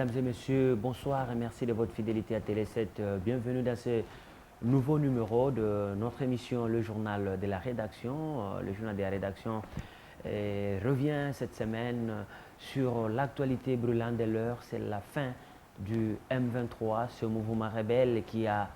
Mesdames et messieurs, bonsoir et merci de votre fidélité à Télé 7. Bienvenue dans ce nouveau numéro de notre émission Le Journal de la Rédaction. Le Journal de la Rédaction revient cette semaine sur l'actualité brûlante de l'heure. C'est la fin du M23, ce mouvement rebelle qui a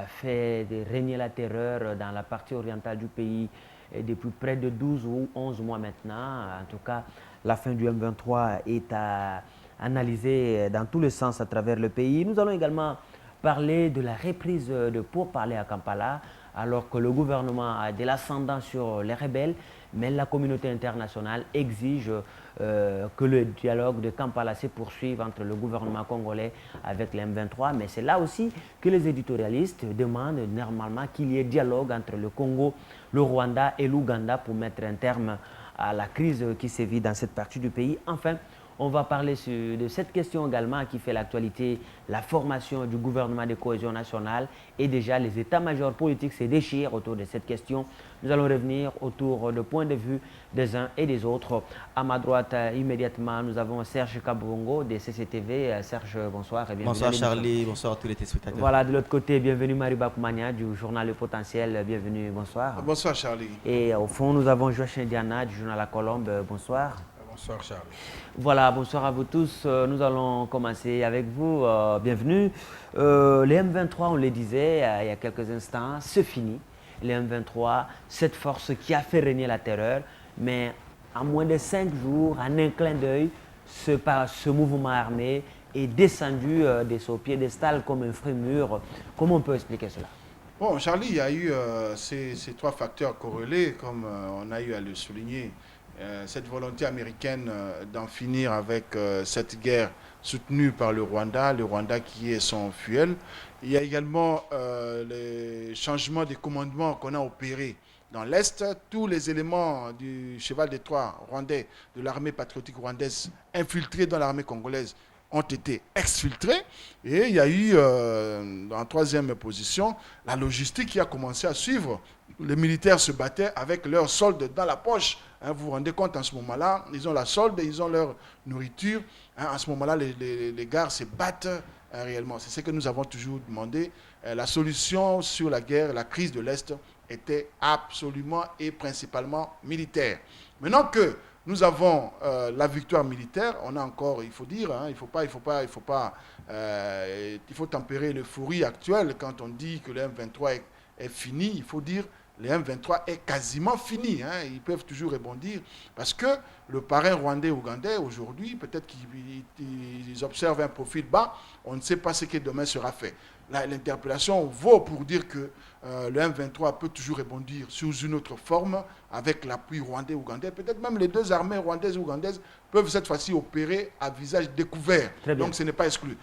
fait régner la terreur dans la partie orientale du pays depuis près de 12 ou 11 mois maintenant. En tout cas, la fin du M23 est à analyser dans tous les sens à travers le pays. Nous allons également parler de la reprise de pourparlers à Kampala, alors que le gouvernement a de l'ascendant sur les rebelles, mais la communauté internationale exige que le dialogue de Kampala se poursuive entre le gouvernement congolais avec les M23. Mais c'est là aussi que les éditorialistes demandent normalement qu'il y ait dialogue entre le Congo, le Rwanda et l'Ouganda pour mettre un terme à la crise qui sévit dans cette partie du pays. Enfin, on va parler de cette question également qui fait l'actualité, la formation du gouvernement de cohésion nationale. Et déjà, les états-majors politiques se déchirent autour de cette question. Nous allons revenir autour de points de vue des uns et des autres. À ma droite, immédiatement, nous avons Serge Kabongo de CCTV. Serge, bonsoir et bienvenue. Bonsoir Charlie, bonsoir à tous les téléspectateurs. Voilà, de l'autre côté, bienvenue Mariba Koumania du journal Le Potentiel. Bienvenue, bonsoir. Bonsoir Charlie. Et au fond, nous avons Joachim Diana du journal La Colombe. Bonsoir. Bonsoir Charles. Voilà, bonsoir à vous tous. Nous allons commencer avec vous. Bienvenue. Les M23, on le disait il y a quelques instants, c'est fini. Les M23, cette force qui a fait régner la terreur, mais en moins de 5 jours, en un clin d'œil, ce mouvement armé est descendu de son piédestal comme un frémur. Comment on peut expliquer cela? Bon, Charlie, il y a eu ces trois facteurs corrélés, comme on a eu à le souligner. Cette volonté américaine d'en finir avec cette guerre soutenue par le Rwanda qui est son fuel. Il y a également les changements de commandement qu'on a opérés dans l'Est. Tous les éléments du cheval de Troie rwandais, de l'armée patriotique rwandaise infiltrés dans l'armée congolaise ont été exfiltrés. Et il y a eu, en troisième position, la logistique qui a commencé à suivre. Les militaires se battaient avec leur solde dans la poche. Hein, vous vous rendez compte, en ce moment-là, ils ont la solde, ils ont leur nourriture. Hein, en ce moment-là, les gars se battent réellement. C'est ce que nous avons toujours demandé. La solution sur la guerre, la crise de l'Est, était absolument et principalement militaire. Maintenant que nous avons la victoire militaire, on a encore, il faut dire, hein, il faut tempérer l'euphorie actuelle quand on dit que le M23 est fini. Il faut dire le M23 est quasiment fini. Hein. Ils peuvent toujours rebondir parce que le parrain rwandais-ougandais, aujourd'hui, peut-être qu'ils observent un profil bas. On ne sait pas ce que demain sera fait. L'interpellation vaut pour dire que le M23 peut toujours rebondir sous une autre forme avec l'appui rwandais-ougandais. Peut-être même les deux armées rwandaises et ougandaises peuvent cette fois-ci opérer à visage découvert. Donc ce n'est pas exclu.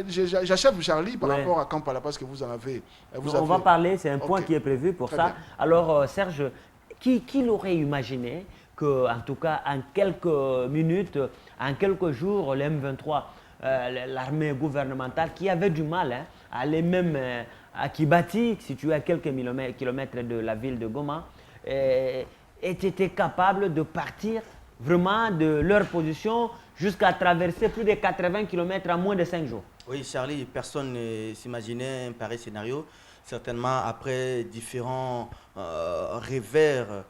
J'achève Charlie par rapport à Kampala parce que vous en avez... On va parler, c'est un point qui est prévu pour ça. Bien. Alors Serge, qui l'aurait imaginé que, en tout cas en quelques minutes, en quelques jours, le M23, l'armée gouvernementale qui avait du mal à aller même à Kibati, situé à quelques kilomètres de la ville de Goma, étaient capables de partir vraiment de leur position jusqu'à traverser plus de 80 km en moins de 5 jours. Oui, Charlie, personne ne s'imaginait un pareil scénario. Certainement, après différents revers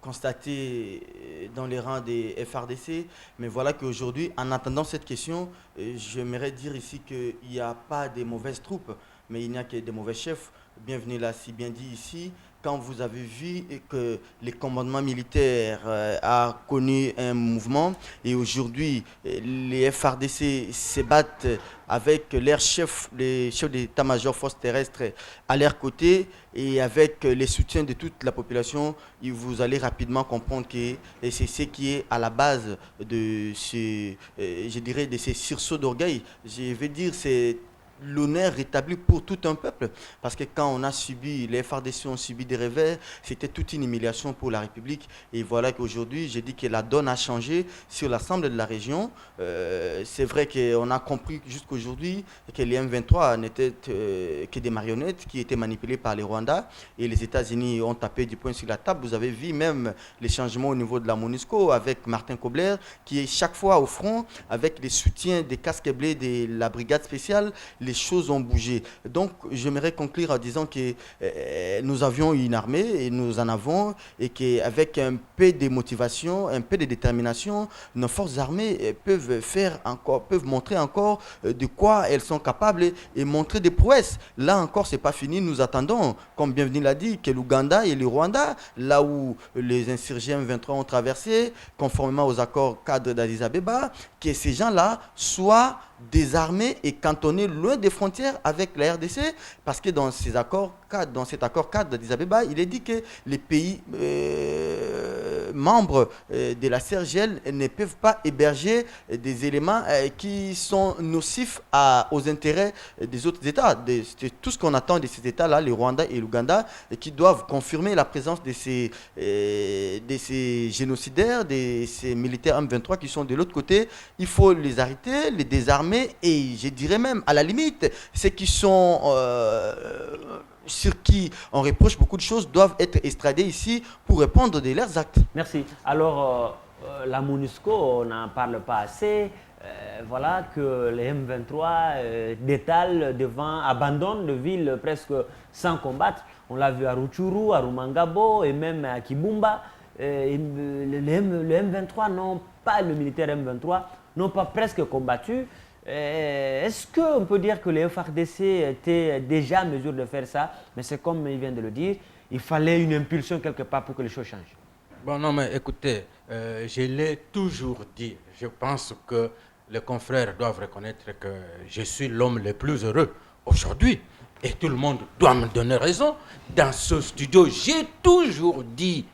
constatés dans les rangs des FRDC. Mais voilà qu'aujourd'hui, en attendant cette question, j'aimerais dire ici qu'il n'y a pas de mauvaises troupes, mais il n'y a que des mauvais chefs. Bienvenue là, si bien dit ici. Quand vous avez vu que le commandement militaire a connu un mouvement et aujourd'hui les FRDC se battent avec leurs chefs, les chefs d'état-major force terrestre à leur côté et avec les soutiens de toute la population, vous allez rapidement comprendre que c'est ce qui est à la base de ce, je dirais, de ces sursauts d'orgueil. Je veux dire, c'est l'honneur rétabli pour tout un peuple. Parce que quand on a subi, les FARDC ont subi des revers, c'était toute une humiliation pour la République. Et voilà qu'aujourd'hui, j'ai dit que la donne a changé sur l'ensemble de la région. C'est vrai qu'on a compris jusqu'aujourd'hui que les M23 n'étaient que des marionnettes qui étaient manipulées par les Rwandais. Et les États-Unis ont tapé du poing sur la table. Vous avez vu même les changements au niveau de la MONUSCO avec Martin Kobler, qui est chaque fois au front avec les soutiens des casques blés de la brigade spéciale. Les choses ont bougé. Donc, j'aimerais conclure en disant que nous avions une armée et nous en avons, et qu'avec un peu de motivation, un peu de détermination, nos forces armées peuvent montrer encore de quoi elles sont capables et montrer des prouesses. Là encore, c'est pas fini. Nous attendons, comme Bienvenue l'a dit, que l'Ouganda et le Rwanda, là où les insurgés M23 ont traversé, conformément aux accords cadres d'Addis Abeba, que ces gens-là soient désarmés et cantonnés loin des frontières avec la RDC, parce que dans cet accord cadre d'Addis Abeba, il est dit que les pays membres de la CERGL ne peuvent pas héberger des éléments qui sont nocifs aux intérêts des autres États. C'est tout ce qu'on attend de ces États-là, le Rwanda et l'Ouganda, qui doivent confirmer la présence de ces génocidaires, de ces militaires M23 qui sont de l'autre côté. Il faut les arrêter, les désarmer, et je dirais même, à la limite, ceux qui sont sur qui on reproche beaucoup de choses doivent être extradés ici pour répondre de leurs actes. Merci. Alors, la MONUSCO, on n'en parle pas assez. Voilà que les M23 détalent abandonnent de villes presque sans combattre. On l'a vu à Rutshuru, à Rumangabo et même à Kibumba. Le M23 n'ont pas, le militaire M23 n'ont pas presque combattu. Est-ce qu'on peut dire que les FARDC étaient déjà en mesure de faire ça? Mais c'est comme il vient de le dire, il fallait une impulsion quelque part pour que les choses changent. Bon, non, mais écoutez, je l'ai toujours dit. Je pense que les confrères doivent reconnaître que je suis l'homme le plus heureux aujourd'hui. Et tout le monde doit me donner raison. Dans ce studio, j'ai toujours dit: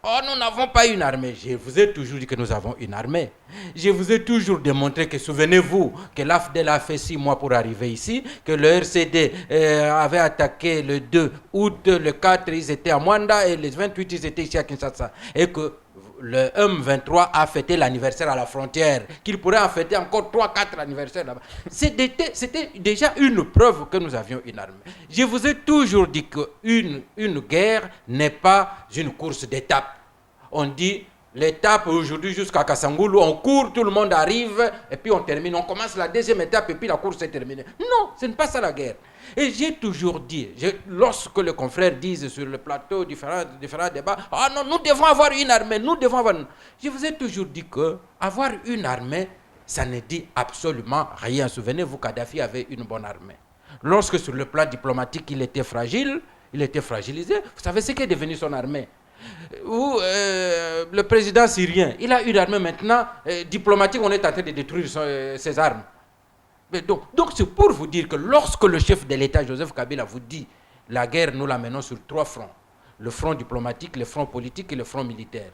oh, nous n'avons pas une armée. Je vous ai toujours dit que nous avons une armée. Je vous ai toujours démontré que, souvenez-vous, que l'AFDEL a fait 6 mois pour arriver ici, que le RCD avait attaqué le 2 août, le 4, ils étaient à Mwanda, et le 28, ils étaient ici à Kinshasa. Et que le M23 a fêté l'anniversaire à la frontière, qu'il pourrait en fêter encore 3-4 anniversaires là-bas. C'était déjà une preuve que nous avions une armée. Je vous ai toujours dit qu'une guerre n'est pas une course d'étapes. On dit l'étape aujourd'hui jusqu'à Kassangoulou, on court, tout le monde arrive, et puis on termine. On commence la deuxième étape, et puis la course est terminée. Non, ce n'est pas ça la guerre. Et j'ai toujours dit, lorsque les confrères disent sur le plateau différents débats, « Ah non, nous devons avoir une armée, nous devons avoir... » Je vous ai toujours dit qu'avoir une armée, ça ne dit absolument rien. Souvenez-vous, Kadhafi avait une bonne armée. Lorsque sur le plan diplomatique, il était fragile, il était fragilisé, vous savez ce qu'est devenu son armée? Le président syrien, il a une armée maintenant diplomatique, on est en train de détruire ses armes. Mais donc c'est pour vous dire que lorsque le chef de l'État, Joseph Kabila, vous dit la guerre, nous la menons sur 3 fronts. Le front diplomatique, le front politique et le front militaire.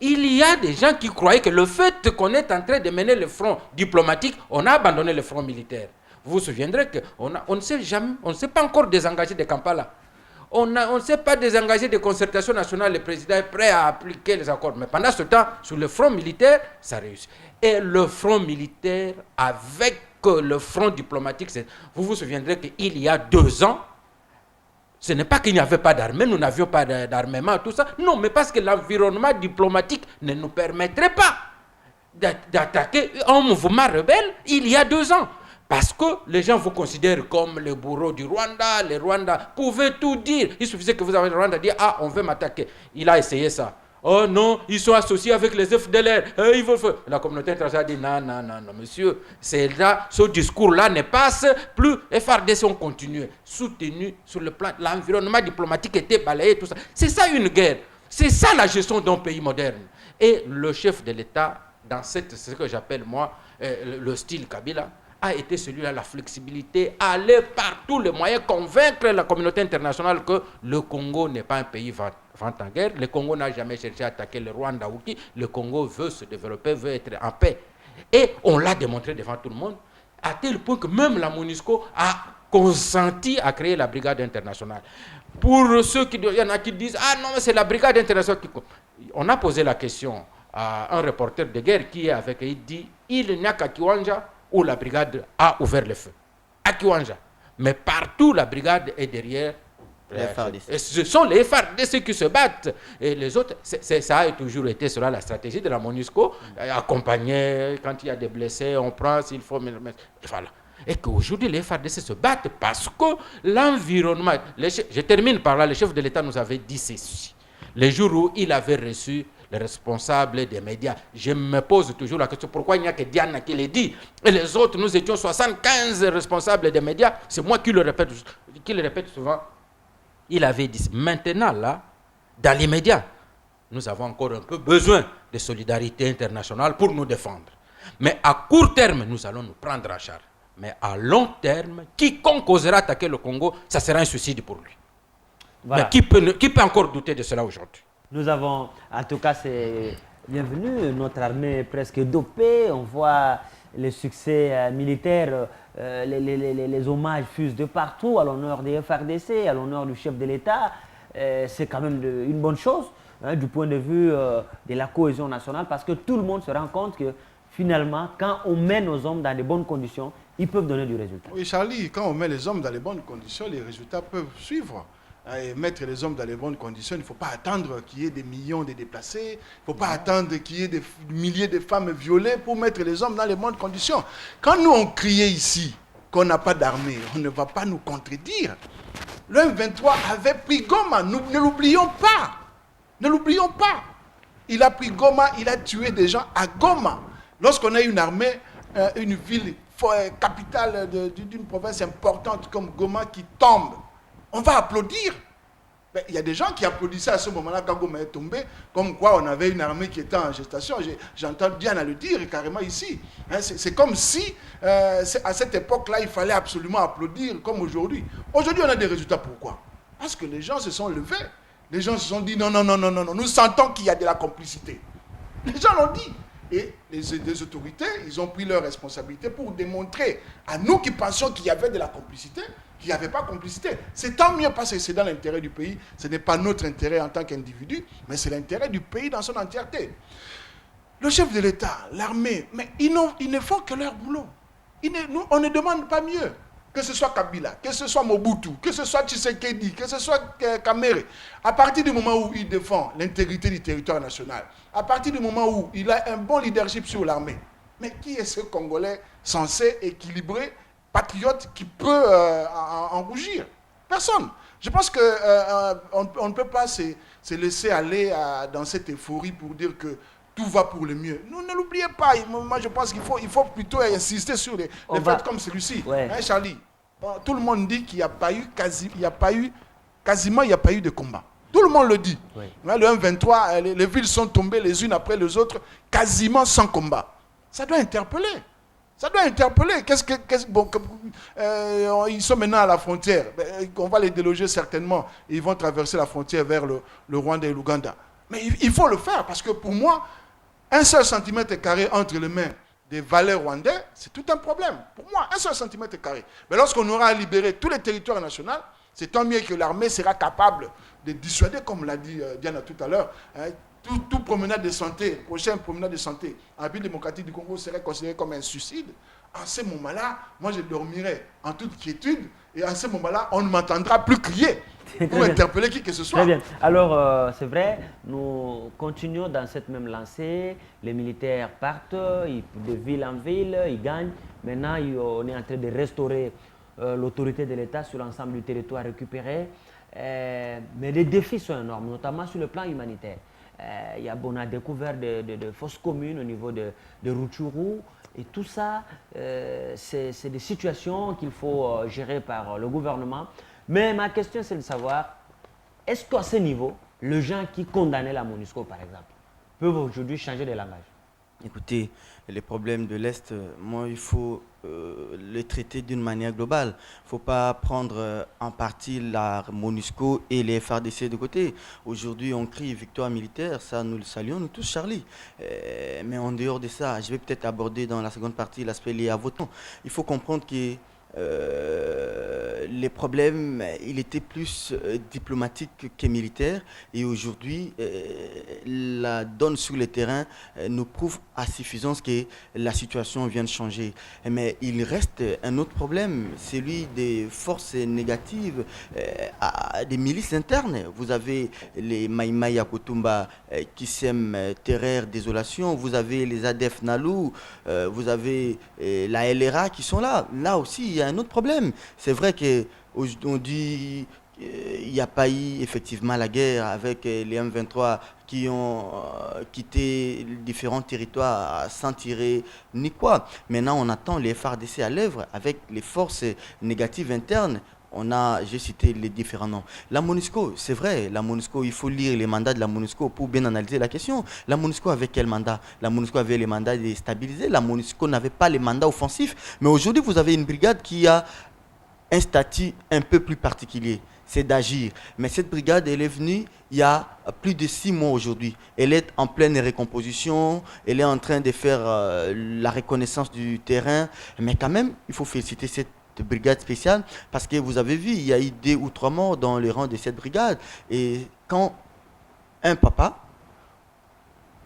Il y a des gens qui croyaient que le fait qu'on est en train de mener le front diplomatique, on a abandonné le front militaire. Vous vous souviendrez qu'on ne s'est jamais, on ne s'est pas encore désengagé de Kampala. On ne s'est pas désengagé des concertations nationales. Le président est prêt à appliquer les accords. Mais pendant ce temps, sur le front militaire, ça réussit. Et le front militaire, avec le front diplomatique, vous vous souviendrez qu'il y a 2 ans, ce n'est pas qu'il n'y avait pas d'armée, nous n'avions pas d'armement, tout ça. Non, mais parce que l'environnement diplomatique ne nous permettrait pas d'attaquer un mouvement rebelle il y a 2 ans. Parce que les gens vous considèrent comme le bourreau du Rwanda. Les Rwandais pouvaient tout dire. Il suffisait que vous avez le Rwanda dire: ah, on veut m'attaquer. Il a essayé ça. Oh non, ils sont associés avec les FDLR. Ils veulent faire. La communauté internationale dit: non, monsieur. C'est là, ce discours-là ne passe plus. Les FARDC ont continué, soutenu sur le plan. L'environnement diplomatique était balayé, tout ça. C'est ça une guerre. C'est ça la gestion d'un pays moderne. Et le chef de l'État, dans ce que j'appelle moi le style Kabila, a été celui-là, la flexibilité, aller par tous les moyens convaincre la communauté internationale que le Congo n'est pas un pays vent en guerre. Le Congo n'a jamais cherché à attaquer le Rwanda ou qui. Le Congo veut se développer, veut être en paix. Et on l'a démontré devant tout le monde. à tel point que même la MONUSCO a consenti à créer la brigade internationale. Pour ceux qui... Il y en a qui disent, ah non, mais c'est la brigade internationale qui... On a posé la question à un reporter de guerre qui est avec, il dit, il n'y a qu'à Kiwanja où la brigade a ouvert le feu. À Kiwanja. Mais partout, la brigade est derrière. Les FARDC. Et ce sont les FARDC qui se battent. Et les autres, ça a toujours été cela la stratégie de la MONUSCO. Accompagner, quand il y a des blessés, on prend s'il faut. Et voilà. Et qu'aujourd'hui, les FARDC se battent parce que l'environnement... Je termine par là. Le chef de l'État nous avait dit ceci. Le jour où il avait reçu les responsables des médias, je me pose toujours la question, pourquoi il n'y a que Diana qui le dit? Et les autres, nous étions 75 responsables des médias. C'est moi qui le répète souvent. Il avait dit, maintenant là, dans l'immédiat, nous avons encore un peu besoin de solidarité internationale pour nous défendre. Mais à court terme, nous allons nous prendre en charge. Mais à long terme, quiconque osera attaquer le Congo, ça sera un suicide pour lui. Voilà. Mais qui peut encore douter de cela aujourd'hui? Nous avons, en tout cas, c'est bienvenu, notre armée est presque dopée, on voit les succès militaires, les hommages fusent de partout à l'honneur des FARDC, à l'honneur du chef de l'État. C'est quand même une bonne chose du point de vue de la cohésion nationale parce que tout le monde se rend compte que finalement, quand on met nos hommes dans de bonnes conditions, ils peuvent donner du résultat. Oui, Charlie, quand on met les hommes dans les bonnes conditions, les résultats peuvent suivre. Et mettre les hommes dans les bonnes conditions, il ne faut pas attendre qu'il y ait des millions de déplacés, il ne faut pas attendre qu'il y ait des milliers de femmes violées pour mettre les hommes dans les bonnes conditions. Quand nous on criait ici qu'on n'a pas d'armée, on ne va pas nous contredire. Le M23 avait pris Goma, nous ne l'oublions pas. Ne l'oublions pas. Il a pris Goma, il a tué des gens à Goma. Lorsqu'on a une armée, une ville capitale d'une province importante comme Goma qui tombe, on va applaudir. Il y a des gens qui applaudissaient à ce moment-là quand Goma est tombé, comme quoi on avait une armée qui était en gestation. J'entends Diana le dire carrément ici. C'est comme si, à cette époque-là, il fallait absolument applaudir comme aujourd'hui. Aujourd'hui, on a des résultats. Pourquoi? Parce que les gens se sont levés. Les gens se sont dit non, nous sentons qu'il y a de la complicité. Les gens l'ont dit. Et les autorités, ils ont pris leurs responsabilités pour démontrer à nous qui pensions qu'il y avait de la complicité, qu'il n'y avait pas de complicité. C'est tant mieux parce que c'est dans l'intérêt du pays. Ce n'est pas notre intérêt en tant qu'individu, mais c'est l'intérêt du pays dans son entièreté. Le chef de l'État, l'armée, mais ils ne font que leur boulot. On ne demande pas mieux. Que ce soit Kabila, que ce soit Mobutu, que ce soit Tshisekedi, que ce soit Kamere, à partir du moment où il défend l'intégrité du territoire national, à partir du moment où il a un bon leadership sur l'armée, mais qui est ce Congolais censé, équilibré, patriote, qui peut en rougir? Personne. Je pense qu'on ne peut pas se laisser aller dans cette euphorie pour dire que tout va pour le mieux. Nous ne l'oubliez pas. Moi, je pense qu'il faut plutôt insister sur les faits comme celui-ci. Ouais. Hein, Charlie? Tout le monde dit qu'il n'y a pas eu quasiment de combat. Tout le monde le dit. Oui. Le M23, les villes sont tombées les unes après les autres, quasiment sans combat. Ça doit interpeller. Ça doit interpeller. Ils sont maintenant à la frontière. On va les déloger certainement. Ils vont traverser la frontière vers le Rwanda et l'Ouganda. Mais il faut le faire parce que pour moi, un seul centimètre carré entre les mains des valeurs rwandais, c'est tout un problème. Pour moi, un seul centimètre carré. Mais lorsqu'on aura libéré tous les territoires nationaux, c'est tant mieux que l'armée sera capable de dissuader, comme l'a dit Diana tout à l'heure, tout promenade de santé, prochaine promenade de santé en République démocratique du Congo serait considéré comme un suicide. En ce moment-là, moi je dormirai en toute quiétude et en ce moment-là, on ne m'entendra plus crier pour interpeller qui que ce soit. Très bien. Alors, c'est vrai, nous continuons dans cette même lancée. Les militaires partent de ville en ville, ils gagnent. Maintenant, on est en train de restaurer l'autorité de l'État sur l'ensemble du territoire récupéré. Mais les défis sont énormes, notamment sur le plan humanitaire. On a découvert de fausses communes au niveau de Rutshuru. Et tout ça, c'est des situations qu'il faut gérer par le gouvernement. Mais ma question, c'est de savoir, est-ce qu'à ce niveau, les gens qui condamnaient la MONUSCO, par exemple, peuvent aujourd'hui changer de langage? Écoutez, les problèmes de l'Est, moi, il faut les traiter d'une manière globale. Il ne faut pas prendre en partie la MONUSCO et les FARDC de côté. Aujourd'hui, on crie victoire militaire, ça nous le saluons, nous tous, Charlie. Mais en dehors de ça, je vais peut-être aborder dans la seconde partie l'aspect lié à votre nom. Il faut comprendre que les problèmes, il était plus diplomatique que militaire. Et aujourd'hui, la donne sur le terrain nous prouve à suffisance que la situation vient de changer. Mais il reste un autre problème, celui des forces négatives, des milices internes. Vous avez les Maïmaï à Kotumba qui sèment terreur, désolation. Vous avez les ADF Nalou, vous avez la LRA qui sont là. Là aussi, il y a un autre problème. C'est vrai qu'on dit qu'il n'y a pas eu effectivement la guerre avec les M23 qui ont quitté différents territoires sans tirer ni quoi. Maintenant, on attend les FARDC à l'œuvre avec les forces négatives internes. J'ai cité les différents noms. La MONUSCO, c'est vrai, la MONUSCO, il faut lire les mandats de la MONUSCO pour bien analyser la question. La MONUSCO avait quel mandat? La MONUSCO avait les mandats de stabiliser. La MONUSCO n'avait pas les mandats offensifs. Mais aujourd'hui, vous avez une brigade qui a un statut un peu plus particulier, c'est d'agir. Mais cette brigade, elle est venue il y a plus de 6 mois aujourd'hui. Elle est en pleine recomposition, elle est en train de faire la reconnaissance du terrain. Mais quand même, il faut féliciter cette brigade spéciale parce que vous avez vu, il y a eu 2 ou 3 morts dans les rangs de cette brigade. Et quand un papa,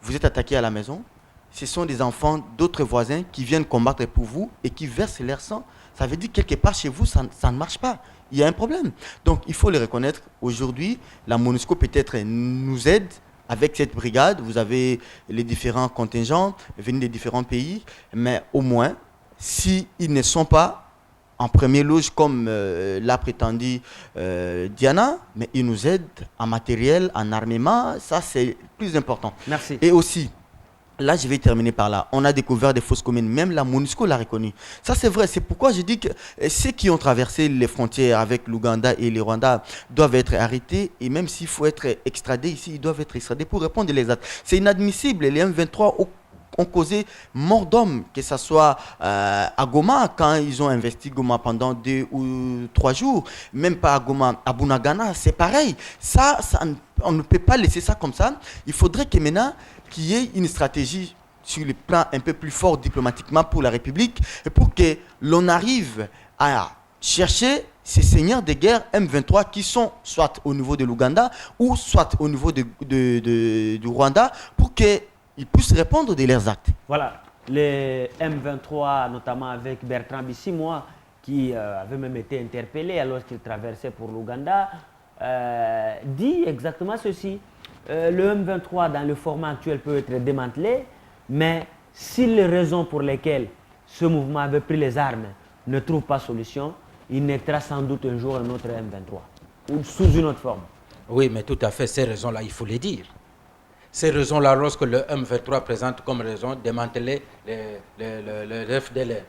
vous êtes attaqué à la maison, ce sont des enfants d'autres voisins qui viennent combattre pour vous et qui versent leur sang. Ça veut dire que quelque part chez vous, ça ne marche pas. Il y a un problème. Donc, il faut le reconnaître. Aujourd'hui, la MONUSCO peut-être nous aide avec cette brigade. Vous avez les différents contingents venus des différents pays. Mais au moins, s'ils ne sont pas en première loge comme l'a prétendu Diana, mais ils nous aident en matériel, en armement. Ça, c'est plus important. Merci. Et aussi, là, je vais terminer par là. On a découvert des fausses communes. Même la MONUSCO l'a reconnu. Ça, c'est vrai. C'est pourquoi je dis que ceux qui ont traversé les frontières avec l'Ouganda et le Rwanda doivent être arrêtés. Et même s'il faut être extradés ici, ils doivent être extradés pour répondre aux actes. C'est inadmissible. Les M23 ont causé mort d'hommes, que ce soit à Goma, quand ils ont investi Goma pendant 2 ou 3 jours. Même pas à Goma, à Bunagana, c'est pareil. Ça, on ne peut pas laisser ça comme ça. Il faudrait que maintenant, qu'il y ait une stratégie sur le plan un peu plus fort diplomatiquement pour la République et pour que l'on arrive à chercher ces seigneurs de guerre M23 qui sont soit au niveau de l'Ouganda ou soit au niveau du Rwanda pour qu'ils puissent répondre de leurs actes. Voilà, les M23, notamment avec Bertrand Bissimois, qui avait même été interpellé alors qu'il traversait pour l'Ouganda, dit exactement ceci. Le M23 dans le format actuel peut être démantelé, mais si les raisons pour lesquelles ce mouvement avait pris les armes ne trouvent pas solution, il naîtra sans doute un jour un autre M23, ou sous une autre forme. Oui, mais tout à fait, ces raisons-là, il faut les dire. Ces raisons-là, lorsque le M23 présente comme raison démanteler le FDLR.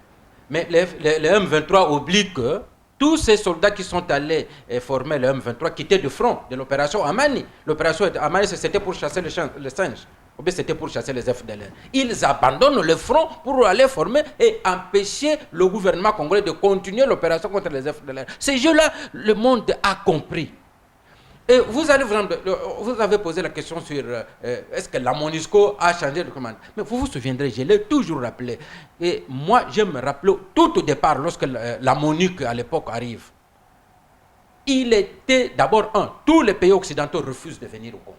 Mais le M23 oublie que tous ces soldats qui sont allés former le M23 quittaient du front de l'opération Amani. L'opération Amani, c'était pour chasser les singes. Ou bien c'était pour chasser les FDLR. Ils abandonnent le front pour aller former et empêcher le gouvernement congolais de continuer l'opération contre les FDLR. Ces jeux-là, le monde a compris. Et vous avez posé la question sur est-ce que la MONUSCO a changé de commande. Mais vous vous souviendrez, je l'ai toujours rappelé. Et moi, je me rappelle tout au départ, lorsque la MONUC à l'époque arrive, il était d'abord tous les pays occidentaux refusent de venir au Congo.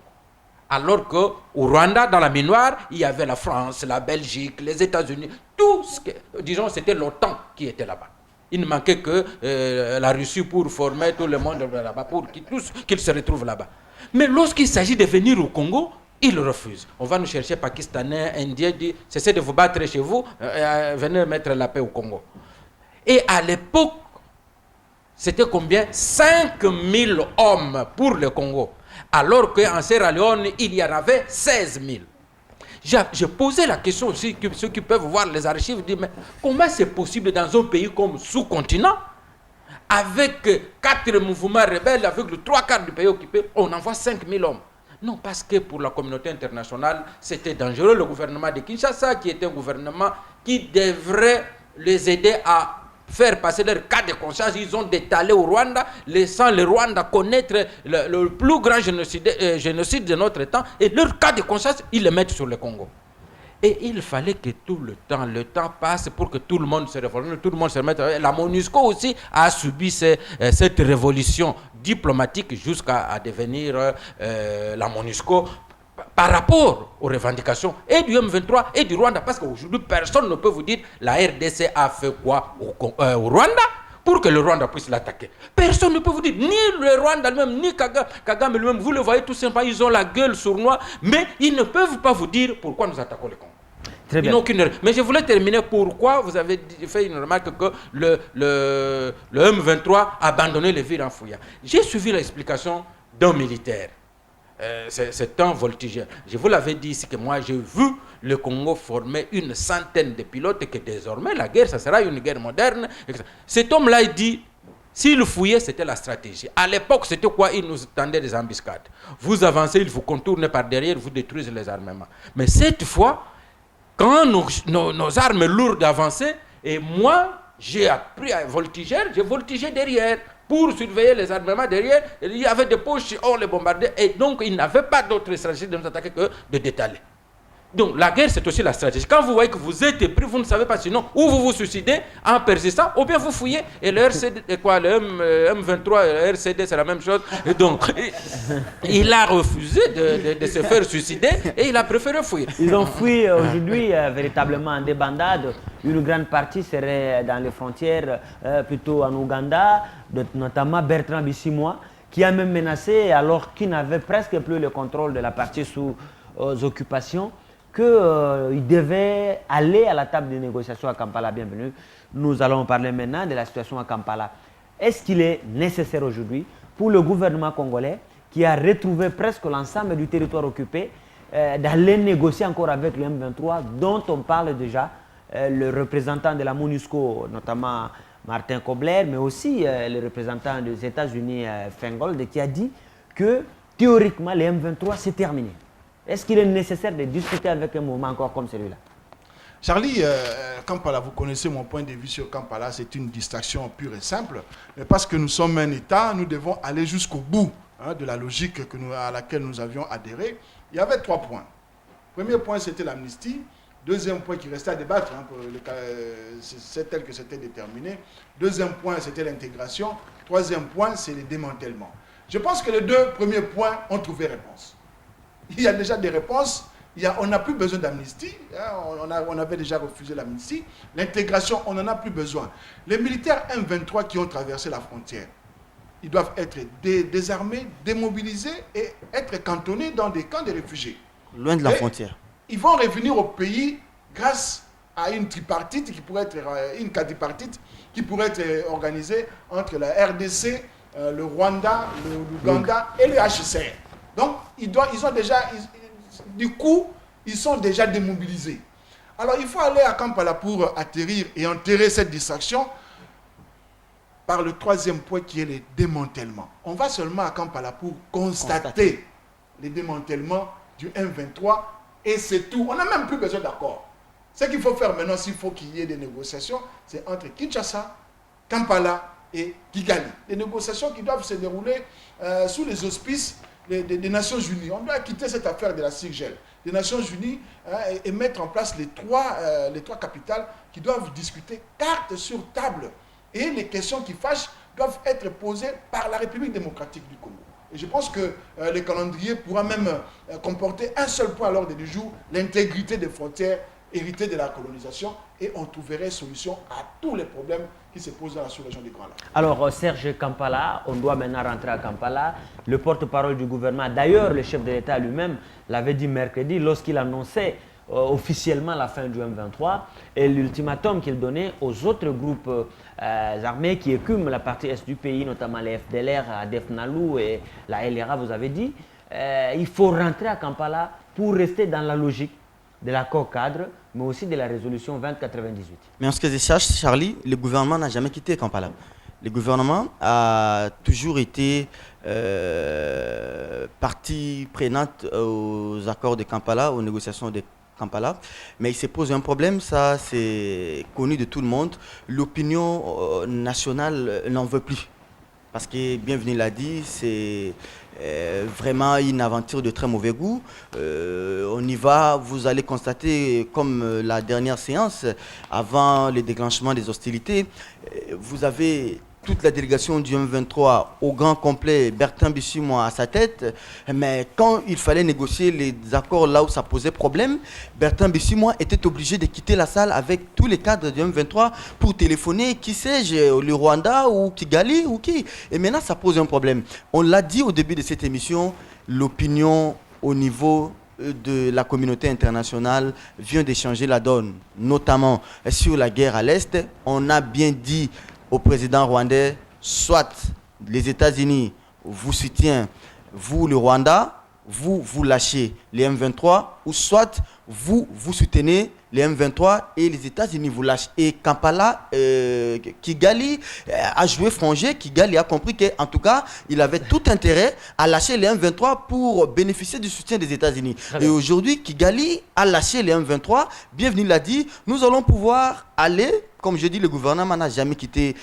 Alors qu'au Rwanda, dans la minoire, il y avait la France, la Belgique, les États-Unis, tout ce que, disons, c'était l'OTAN qui était là-bas. Il ne manquait que la Russie pour former tout le monde là-bas, pour qu'ils se retrouvent là-bas. Mais lorsqu'il s'agit de venir au Congo, ils refusent. On va nous chercher Pakistanais, Indiens, dit cessez de vous battre chez vous, venez mettre la paix au Congo. Et à l'époque, c'était combien? 5000 hommes pour le Congo. Alors qu'en Sierra Leone, il y en avait 16 000. J'ai posé la question aussi, ceux qui peuvent voir les archives, disent, mais comment c'est possible dans un pays comme sous-continent, avec 4 mouvements rebelles, avec le 3/4 du pays occupé, on envoie 5 000 hommes. Non, parce que pour la communauté internationale, c'était dangereux. Le gouvernement de Kinshasa, qui était un gouvernement qui devrait les aider à faire passer leur cas de conscience, ils ont détalé au Rwanda, laissant le Rwanda connaître le plus grand génocide de notre temps, et leur cas de conscience, ils le mettent sur le Congo. Et il fallait que tout le temps passe pour que tout le monde se révolte, tout le monde se remette. La MONUSCO aussi a subi cette révolution diplomatique jusqu'à devenir la MONUSCO par rapport aux revendications et du M23 et du Rwanda. Parce qu'aujourd'hui, personne ne peut vous dire la RDC a fait quoi au Rwanda pour que le Rwanda puisse l'attaquer. Personne ne peut vous dire, ni le Rwanda lui-même, ni Kagame lui-même. Vous le voyez tout simplement, ils ont la gueule sournoise, mais ils ne peuvent pas vous dire pourquoi nous attaquons le Congo. Très bien. Ils n'ont aucune... Mais je voulais terminer pourquoi vous avez fait une remarque que le M23 a abandonné les villes en fouillant. J'ai suivi l'explication d'un militaire. C'est un voltigeur. Je vous l'avais dit ici que moi j'ai vu le Congo former une centaine de pilotes et que désormais la guerre, ça sera une guerre moderne. Cet homme-là, il dit, s'il fouillait, c'était la stratégie. À l'époque, c'était quoi? Il nous tendait des embuscades. Vous avancez, il vous contourne par derrière, vous détruisez les armements. Mais cette fois, quand nos armes lourdes avançaient, et moi, j'ai appris à voltiger, j'ai voltigé derrière pour surveiller les armements derrière. Il y avait des poches, on les bombardait, et donc il n'avait pas d'autre stratégie de nous attaquer que de détaler. Donc la guerre, c'est aussi la stratégie. Quand vous voyez que vous êtes pris, vous ne savez pas sinon, ou vous vous suicidez en persistant, ou bien vous fouillez. Et le RCD, quoi, le M23, le RCD, c'est la même chose. Et donc, il a refusé de se faire suicider et il a préféré fuir. Ils ont fui aujourd'hui véritablement en débandade. Une grande partie serait dans les frontières, plutôt en Ouganda, notamment Bertrand Bissimois, qui a même menacé, alors qu'il n'avait presque plus le contrôle de la partie sous occupation, qu'il devait aller à la table de négociation à Kampala. Bienvenue. Nous allons parler maintenant de la situation à Kampala. Est-ce qu'il est nécessaire aujourd'hui pour le gouvernement congolais, qui a retrouvé presque l'ensemble du territoire occupé, d'aller négocier encore avec le M23, dont on parle déjà, le représentant de la MONUSCO, notamment Martin Kobler, mais aussi le représentant des États-Unis, Feingold, qui a dit que théoriquement, le M23, c'est terminé. Est-ce qu'il est nécessaire de discuter avec un mouvement encore comme celui-là? Charlie, Kampala, vous connaissez mon point de vue sur Kampala, c'est une distraction pure et simple. Mais parce que nous sommes un État, nous devons aller jusqu'au bout de la logique à laquelle nous avions adhéré. Il y avait 3 points. Premier point, c'était l'amnistie. Deuxième point qui restait à débattre, c'est tel que c'était déterminé. Deuxième point, c'était l'intégration. Troisième point, c'est le démantèlement. Je pense que les 2 premiers points ont trouvé réponse. Il y a déjà des réponses. On n'a plus besoin d'amnistie. On avait déjà refusé l'amnistie. L'intégration, on n'en a plus besoin. Les militaires M23 qui ont traversé la frontière, ils doivent être désarmés, démobilisés et être cantonnés dans des camps de réfugiés. Loin de la frontière. Ils vont revenir au pays grâce à une tripartite qui pourrait être une quadripartite qui pourrait être organisée entre la RDC, le Rwanda, l'Ouganda et le HCR. Donc, ils sont déjà démobilisés. Alors, il faut aller à Kampala pour atterrir et enterrer cette distraction par le 3e point qui est le démantèlement. On va seulement à Kampala pour constater le démantèlement du M23 et c'est tout. On n'a même plus besoin d'accord. Ce qu'il faut faire maintenant, s'il faut qu'il y ait des négociations, c'est entre Kinshasa, Kampala et Kigali. Des négociations qui doivent se dérouler sous les auspices des Nations Unies. On doit quitter cette affaire de la CIGEL. Les Nations Unies et mettre en place les trois capitales qui doivent discuter carte sur table. Et les questions qui fâchent doivent être posées par la République démocratique du Congo. Et je pense que le calendrier pourra même comporter un seul point à l'ordre du jour, l'intégrité des frontières héritées de la colonisation, et on trouverait solution à tous les problèmes qui se posent dans la sous-région du Grand Lac. Alors, Serge Kampala, on doit maintenant rentrer à Kampala. Le porte-parole du gouvernement, d'ailleurs, le chef de l'État lui-même l'avait dit mercredi lorsqu'il annonçait officiellement la fin du M23 et l'ultimatum qu'il donnait aux autres groupes armés qui écument la partie est du pays, notamment les FDLR, ADF Nalou et la LRA, vous avez dit, il faut rentrer à Kampala pour rester dans la logique de l'accord cadre, mais aussi de la résolution 2098. Mais en ce que je sache, Charlie, le gouvernement n'a jamais quitté Kampala. le gouvernement a toujours été partie prenante aux accords de Kampala, aux négociations de Kampala. Mais il se pose un problème, ça c'est connu de tout le monde. L'opinion nationale n'en veut plus. Parce que, Bienvenue l'a dit, c'est vraiment une aventure de très mauvais goût. On y va, vous allez constater, comme la dernière séance, avant le déclenchement des hostilités, vous avez toute la délégation du M23 au grand complet, Bertin Bissimo à sa tête, mais quand il fallait négocier les accords là où ça posait problème, Bertin Bissimo était obligé de quitter la salle avec tous les cadres du M23 pour téléphoner, qui sais-je, le Rwanda ou Kigali ou qui. Et maintenant ça pose un problème. On l'a dit au début de cette émission, l'opinion au niveau de la communauté internationale vient de changer la donne, notamment sur la guerre à l'Est. On a bien dit au président rwandais, soit les États-Unis vous soutiennent, vous le Rwanda, vous lâchez les M23, ou soit vous soutenez les M23 et les États-Unis vous lâchent. Et Kampala, Kigali a joué frangé. Kigali a compris qu'en tout cas, il avait tout intérêt à lâcher les M23 pour bénéficier du soutien des États-Unis. Et aujourd'hui, Kigali a lâché les M23. Bienvenue l'a dit, nous allons pouvoir aller, comme je dis, le gouvernement n'a jamais quitté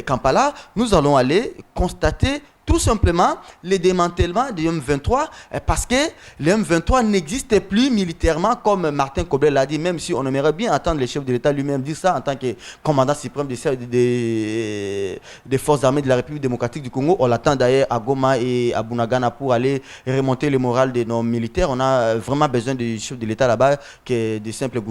Kampala, nous allons aller constater tout simplement le démantèlement du M23 parce que le M23 n'existait plus militairement comme Martin Kobler l'a dit, même si on aimerait bien entendre le chef de l'État lui-même dire ça en tant que commandant suprême des forces armées de la République démocratique du Congo. On l'attend d'ailleurs à Goma et à Bunagana pour aller remonter le moral de nos militaires. On a vraiment besoin du chef de l'État là-bas que du simple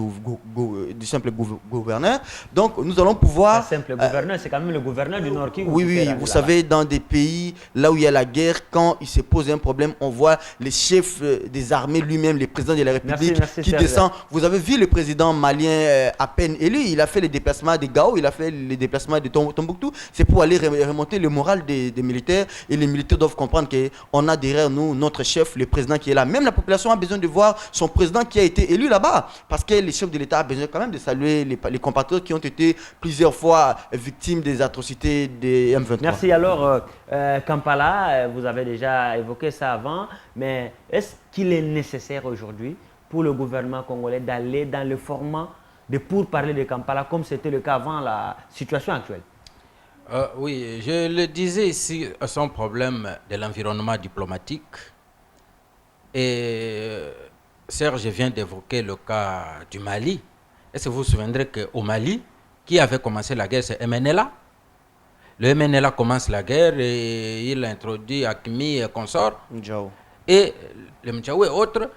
gouverneur. Donc nous allons pouvoir... Le simple gouverneur, c'est quand même le gouverneur du Nord qui... Oui, vous savez, dans des pays là où il y a la guerre, quand il se pose un problème, on voit les chefs des armées lui-même, le président de la République qui descend. Vous avez vu le président malien à peine élu, il a fait les déplacements de Gao, il a fait les déplacements de Tombouctou. C'est pour aller remonter le moral des militaires. Et les militaires doivent comprendre qu'on a derrière nous notre chef, le président qui est là. Même la population a besoin de voir son président qui a été élu là-bas. Parce que les chefs de l'État ont besoin quand même de saluer les compatriotes qui ont été plusieurs fois victimes des atrocités des M23. Merci. Alors, Kampala, vous avez déjà évoqué ça avant, mais est-ce qu'il est nécessaire aujourd'hui pour le gouvernement congolais d'aller dans le format de pourparlers de Kampala comme c'était le cas avant la situation actuelle? Oui, je le disais ici, son problème de l'environnement diplomatique. Et Serge vient d'évoquer le cas du Mali. Est-ce que vous vous souviendrez qu'au Mali, qui avait commencé la guerre, c'est MNLA. Le MNLA commence la guerre et il introduit Hakimi et consorts. Et le Mjaou et autres.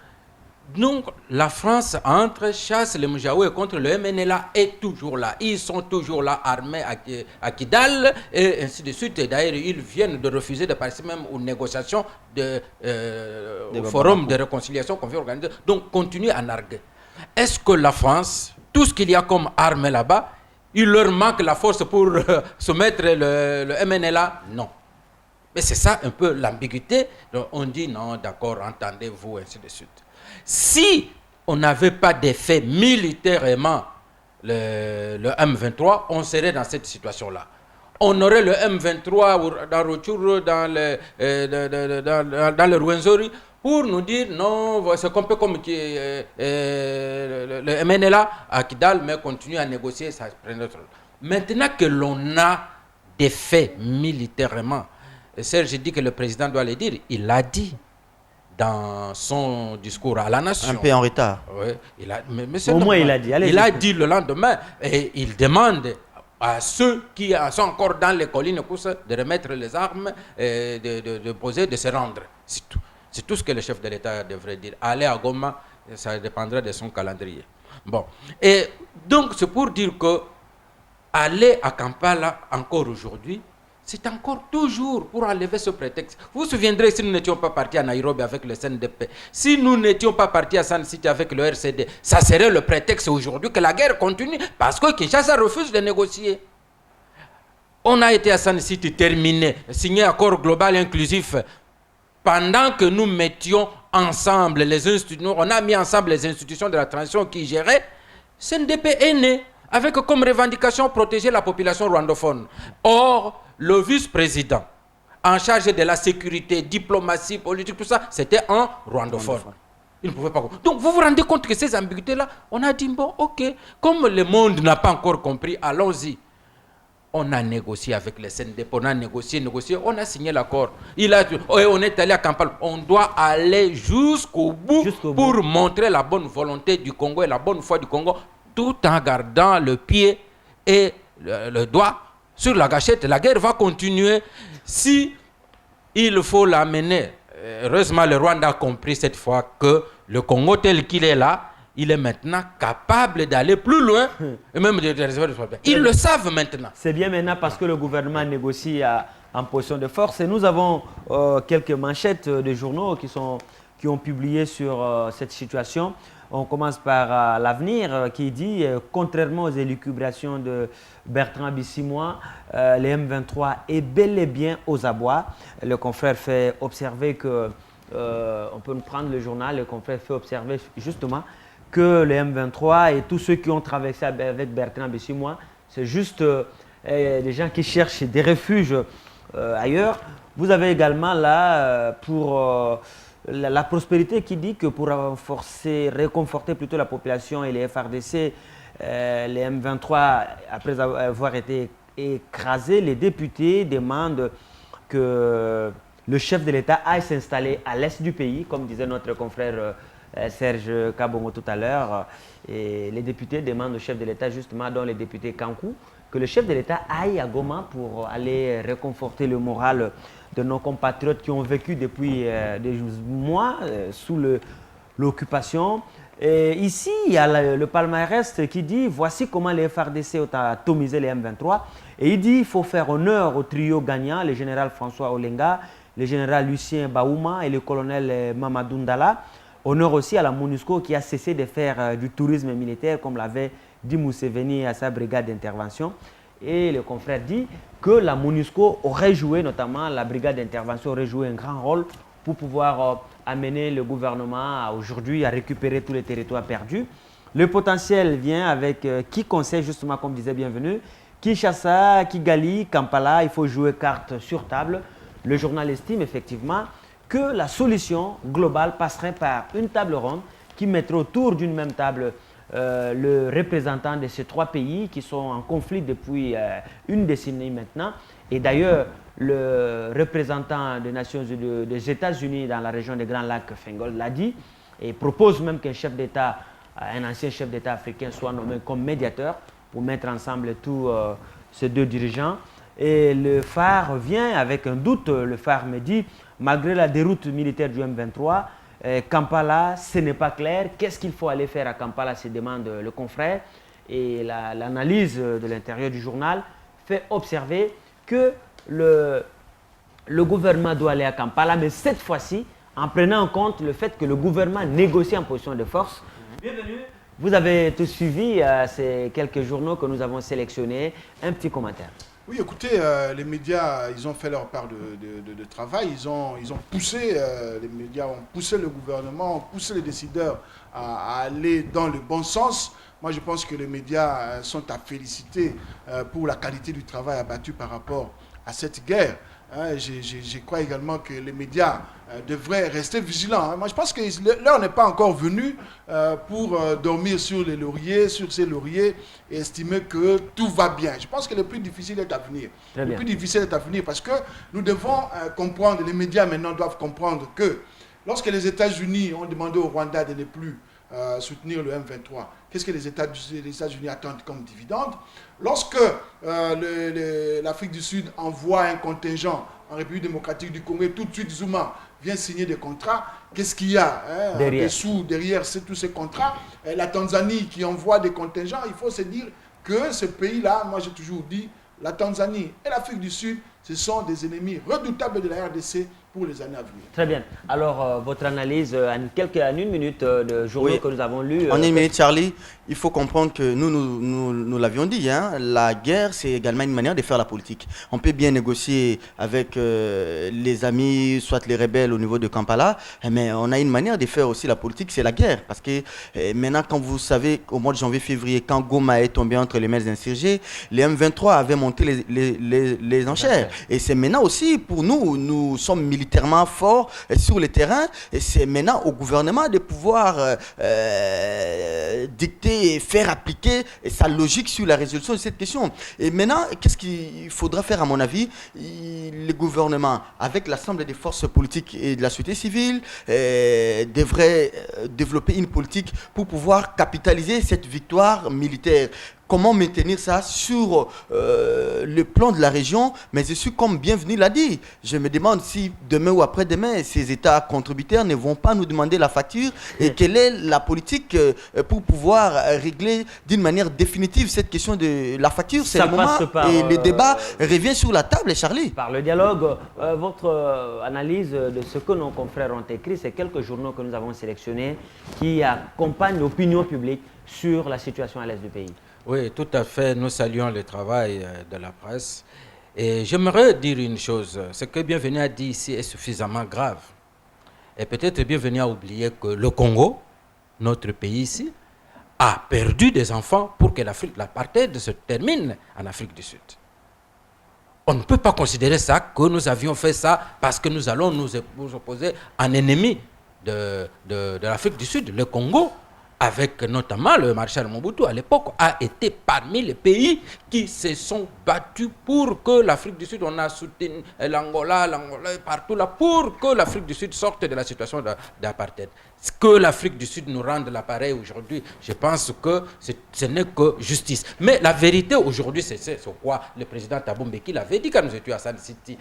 Donc la France entre, chasse les Mjaoué contre le MNLA est toujours là. Ils sont toujours là armés à Kidal et ainsi de suite. Et d'ailleurs, ils viennent de refuser de participer même aux négociations au forum de réconciliation qu'on vient organiser. Donc continue à narguer. Est-ce que la France, tout ce qu'il y a comme armes là-bas, il leur manque la force pour soumettre le MNLA? Non. Mais c'est ça un peu l'ambiguïté. Donc on dit non, d'accord, entendez-vous, ainsi de suite. Si on n'avait pas d'effet militairement le M23, on serait dans cette situation-là. On aurait le M23 dans Rutshuru, dans le Rwenzori, pour nous dire non, c'est un peu comme le MNLA à Kidal, mais continue à négocier, ça prend notre... Maintenant que l'on a des faits militairement, Serge dit que le président doit le dire, il l'a dit dans son discours à la nation. Un peu en retard. Oui, au moins il a dit. Il a dit le lendemain et il demande à ceux qui sont encore dans les collines de remettre les armes, de poser, de se rendre. C'est tout. C'est tout ce que le chef de l'État devrait dire. Aller à Goma, ça dépendrait de son calendrier. Bon. Et donc, c'est pour dire que aller à Kampala encore aujourd'hui, c'est encore toujours pour enlever ce prétexte. Vous vous souviendrez si nous n'étions pas partis à Nairobi avec le CNDP, si nous n'étions pas partis à San City avec le RCD, ça serait le prétexte aujourd'hui que la guerre continue parce que Kinshasa refuse de négocier. On a été à San City terminé, signé accord global inclusif. Pendant que nous mettions ensemble les institutions, on a mis ensemble les institutions de la transition qui géraient, CNDP est né. avec comme revendication protéger la population rwandophone. Or, le vice-président en charge de la sécurité, diplomatie, politique, tout ça, c'était un rwandophone. Il ne pouvait pas. Donc, vous vous rendez compte que ces ambiguïtés-là, on a dit, bon, ok, comme le monde n'a pas encore compris, allons-y. On a négocié avec les CNDP, on a négocié, on a signé l'accord. On est allé à Kampala. On doit aller jusqu'au bout pour montrer la bonne volonté du Congo et la bonne foi du Congo, tout en gardant le pied et le doigt sur la gâchette. La guerre va continuer si il faut l'amener. Heureusement, le Rwanda a compris cette fois que le Congo tel qu'il est là, il est maintenant capable d'aller plus loin et même de réserver des problèmes. Ils le savent maintenant. C'est bien maintenant parce que le gouvernement négocie en position de force. Et nous avons quelques manchettes de journaux qui ont publié sur cette situation. On commence par l'Avenir qui dit, contrairement aux élucubrations de Bertrand Bissimois, les M23 est bel et bien aux abois. Le confrère fait observer que, on peut prendre le journal, le confrère fait observer justement que les M23 et tous ceux qui ont traversé avec Bertrand Bissimois, c'est juste des gens qui cherchent des refuges ailleurs. Vous avez également là pour la prospérité qui dit que pour réconforter plutôt la population et les FRDC, les M23, après avoir été écrasés, les députés demandent que le chef de l'État aille s'installer à l'est du pays, comme disait notre confrère Serge Kabongo tout à l'heure. Et les députés demandent au chef de l'État, justement, dont les députés Kankou, que le chef de l'État aille à Goma pour aller réconforter le moral de nos compatriotes qui ont vécu depuis des mois sous l'occupation. Et ici, il y a le palmarès qui dit, voici comment les FRDC ont atomisé les M23. Et il dit, il faut faire honneur au trio gagnant, le général François Olenga, le général Lucien Baouma et le colonel Mamadou Ndala. Honneur aussi à la MONUSCO qui a cessé de faire du tourisme militaire, comme l'avait dit Museveni à sa brigade d'intervention. Et le confrère dit que la MONUSCO aurait joué, notamment la brigade d'intervention aurait joué un grand rôle pour pouvoir amener le gouvernement aujourd'hui à récupérer tous les territoires perdus. Le potentiel vient avec qui conseille justement, comme disait Bienvenu, Kinshasa, Kigali, Kampala, il faut jouer carte sur table. Le journal estime effectivement que la solution globale passerait par une table ronde qui mettrait autour d'une même table le représentant de ces trois pays qui sont en conflit depuis une décennie maintenant. Et d'ailleurs, le représentant des États-Unis dans la région des Grands Lacs, Fengol, l'a dit et propose même qu'un chef d'État, un ancien chef d'État africain soit nommé comme médiateur pour mettre ensemble tous ces deux dirigeants. Et le phare vient avec un doute. Le phare me dit, malgré la déroute militaire du M23, Kampala, ce n'est pas clair. Qu'est-ce qu'il faut aller faire à Kampala, se demande le confrère. Et l'analyse de l'intérieur du journal fait observer que le gouvernement doit aller à Kampala, mais cette fois-ci, en prenant en compte le fait que le gouvernement négocie en position de force. Bienvenue. Vous avez tous suivi ces quelques journaux que nous avons sélectionnés. Un petit commentaire. Oui, écoutez, les médias, ils ont fait leur part de travail. Ils ont poussé, les médias ont poussé le gouvernement, ont poussé les décideurs à aller dans le bon sens. Moi, je pense que les médias sont à féliciter pour la qualité du travail abattu par rapport à cette guerre. Je crois également que les médias devraient rester vigilants. Moi, je pense que l'heure n'est pas encore venue pour dormir sur les lauriers, sur ces lauriers, et estimer que tout va bien. Je pense que le plus difficile est à venir. Le plus difficile est à venir parce que nous devons comprendre, les médias maintenant doivent comprendre que lorsque les États-Unis ont demandé au Rwanda de ne plus soutenir le M23, qu'est-ce que les États-Unis attendent comme dividende? Lorsque l'Afrique du Sud envoie un contingent en République démocratique du Congo et tout de suite Zuma vient signer des contrats, qu'est-ce qu'il y a dessous, derrière tous ces contrats? La Tanzanie qui envoie des contingents, il faut se dire que ce pays-là, moi j'ai toujours dit, la Tanzanie et l'Afrique du Sud, Ce sont des ennemis redoutables de la RDC pour les années à venir. Très bien. Alors, votre analyse en une minute de journaux que nous avons lus. En une minute, Charlie, il faut comprendre que nous l'avions dit, hein, la guerre, c'est également une manière de faire la politique. On peut bien négocier avec les amis, soit les rebelles au niveau de Kampala, mais on a une manière de faire aussi la politique, c'est la guerre. Parce que maintenant, quand vous savez, au mois de janvier-février, quand Goma est tombé entre les mains des insurgés, les M23 avaient monté les enchères. Et c'est maintenant aussi, pour nous, nous sommes militairement forts sur le terrain, et c'est maintenant au gouvernement de pouvoir dicter et faire appliquer sa logique sur la résolution de cette question. Et maintenant, qu'est-ce qu'il faudra faire à mon avis? Le gouvernement, avec l'ensemble des forces politiques et de la société civile, devrait développer une politique pour pouvoir capitaliser cette victoire militaire. Comment maintenir ça sur le plan de la région, mais aussi comme Bienvenue l'a dit. Je me demande si demain ou après-demain, ces États contributeurs ne vont pas nous demander la facture et quelle est la politique pour pouvoir régler d'une manière définitive cette question de la facture. C'est le moment et le débat revient sur la table, Charlie. Par le dialogue, votre analyse de ce que nos confrères ont écrit, c'est quelques journaux que nous avons sélectionnés qui accompagnent l'opinion publique sur la situation à l'est du pays. Oui, tout à fait. Nous saluons le travail de la presse. Et j'aimerais dire une chose. Ce que Bienvenue a dit ici est suffisamment grave. Et peut-être Bienvenue a oublié que le Congo, notre pays ici, a perdu des enfants pour que l'apartheid se termine en Afrique du Sud. On ne peut pas considérer ça que nous avions fait ça parce que nous allons nous opposer à un ennemi de l'Afrique du Sud, le Congo, avec notamment le maréchal Mobutu à l'époque, a été parmi les pays qui se sont battus pour que l'Afrique du Sud, on a soutenu l'Angola partout là, pour que l'Afrique du Sud sorte de la situation d'apartheid. Ce que l'Afrique du Sud nous rende l'appareil aujourd'hui, je pense que ce n'est que justice. Mais la vérité aujourd'hui, c'est quoi le président Thabo Mbeki l'avait dit quand nous étions à Sun City.